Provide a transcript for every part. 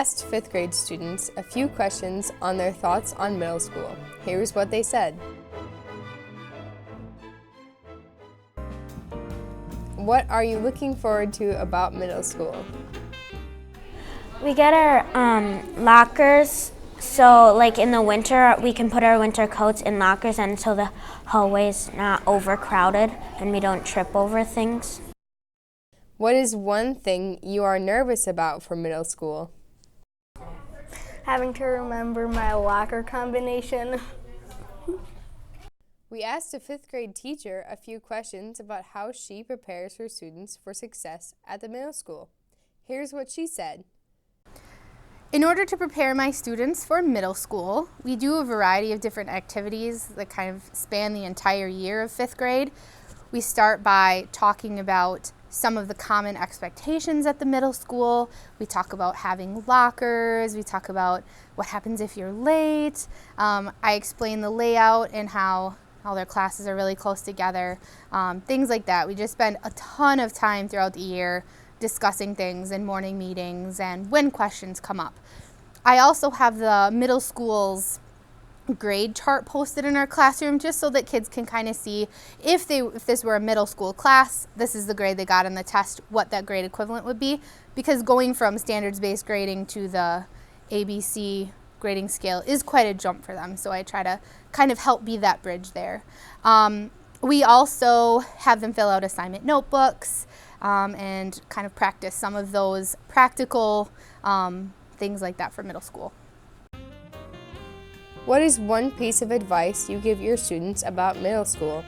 asked 5th grade students a few questions on their thoughts on middle school. Here's what they said. What are you looking forward to about middle school? We get our lockers, so like in the winter we can put our winter coats in lockers and so the hallway's not overcrowded and we don't trip over things. What is one thing you are nervous about for middle school? Having to remember my locker combination. We asked a 5th grade teacher a few questions about how she prepares her students for success at the middle school. Here's what she said. In order to prepare my students for middle school, we do a variety of different activities that kind of span the entire year of 5th grade. We start by talking about some of the common expectations at the middle school. We talk about having lockers. We talk about what happens if you're late. I explain the layout and how all their classes are really close together, things like that. We just spend a ton of time throughout the year discussing things in morning meetings and when questions come up. I also have the middle school's grade chart posted in our classroom just so that kids can kind of see if this were a middle school class, this is the grade they got on the test, what that grade equivalent would be, because going from standards-based grading to the ABC grading scale is quite a jump for them, so I try to kind of help be that bridge there. We also have them fill out assignment notebooks and kind of practice some of those practical things like that for middle school. What is one piece of advice you give your students about middle school?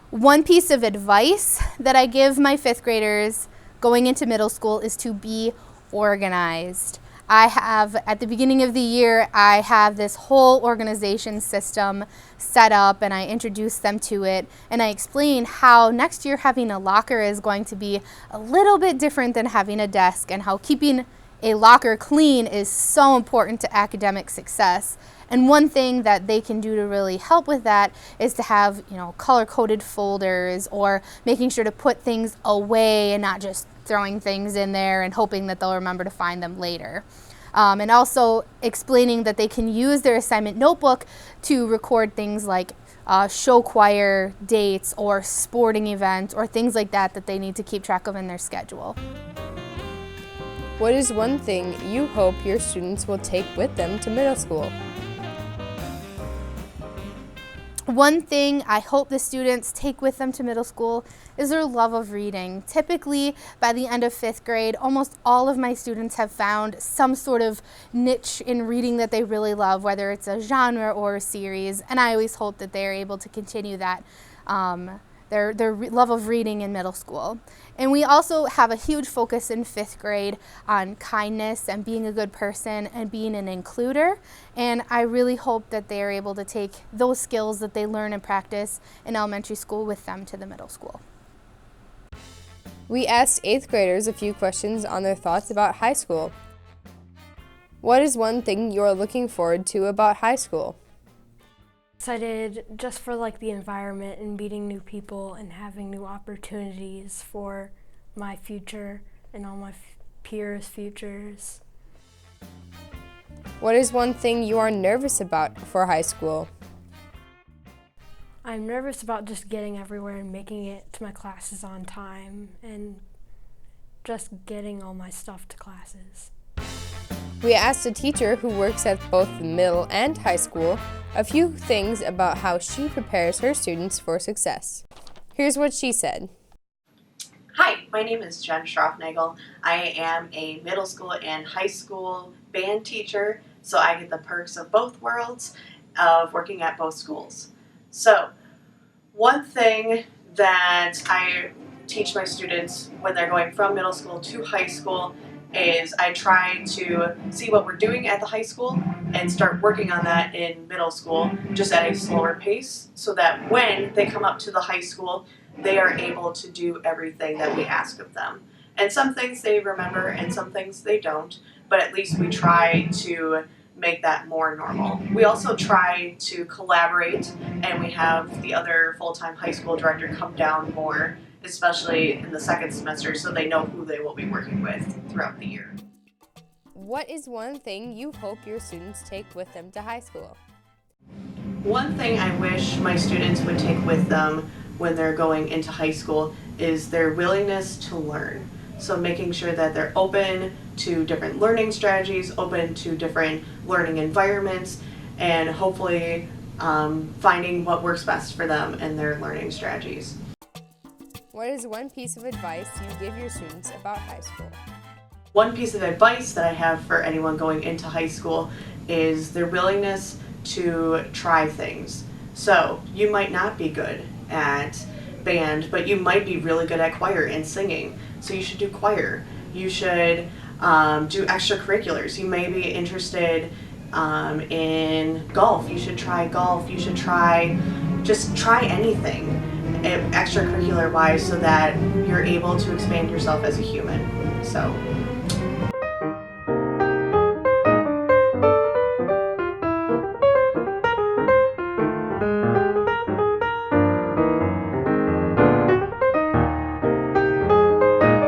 One piece of advice that I give my 5th graders going into middle school is to be organized. At the beginning of the year, I have this whole organization system set up and I introduce them to it and I explain how next year having a locker is going to be a little bit different than having a desk and how keeping a locker clean is so important to academic success. And one thing that they can do to really help with that is to have, color-coded folders or making sure to put things away and not just throwing things in there and hoping that they'll remember to find them later. And also explaining that they can use their assignment notebook to record things like show choir dates or sporting events or things like that they need to keep track of in their schedule. What is one thing you hope your students will take with them to middle school? One thing I hope the students take with them to middle school is their love of reading. Typically, by the end of 5th grade, almost all of my students have found some sort of niche in reading that they really love, whether it's a genre or a series, and I always hope that they're able to continue that their love of reading in middle school. And we also have a huge focus in 5th grade on kindness and being a good person and being an includer. And I really hope that they are able to take those skills that they learn and practice in elementary school with them to the middle school. We asked 8th graders a few questions on their thoughts about high school. What is one thing you're looking forward to about high school? Excited just for the environment and meeting new people and having new opportunities for my future and all my peers' futures. What is one thing you are nervous about for high school? I'm nervous about just getting everywhere and making it to my classes on time and just getting all my stuff to classes. We asked a teacher who works at both the middle and high school a few things about how she prepares her students for success. Here's what she said. Hi, my name is Jen Schroffnagel. I am a middle school and high school band teacher, so I get the perks of both worlds of working at both schools. So, one thing that I teach my students when they're going from middle school to high school is I try to see what we're doing at the high school and start working on that in middle school just at a slower pace so that when they come up to the high school, they are able to do everything that we ask of them. And some things they remember and some things they don't, but at least we try to make that more normal. We also try to collaborate and we have the other full-time high school director come down more especially in the second semester, so they know who they will be working with throughout the year. What is one thing you hope your students take with them to high school? One thing I wish my students would take with them when they're going into high school is their willingness to learn. So making sure that they're open to different learning strategies, open to different learning environments, and hopefully finding what works best for them and their learning strategies. What is one piece of advice you give your students about high school? One piece of advice that I have for anyone going into high school is their willingness to try things. So you might not be good at band, but you might be really good at choir and singing. So you should do choir. You should do extracurriculars. You may be interested in golf. You should try golf. You should just try anything extracurricular wise so that you're able to expand yourself as a human. So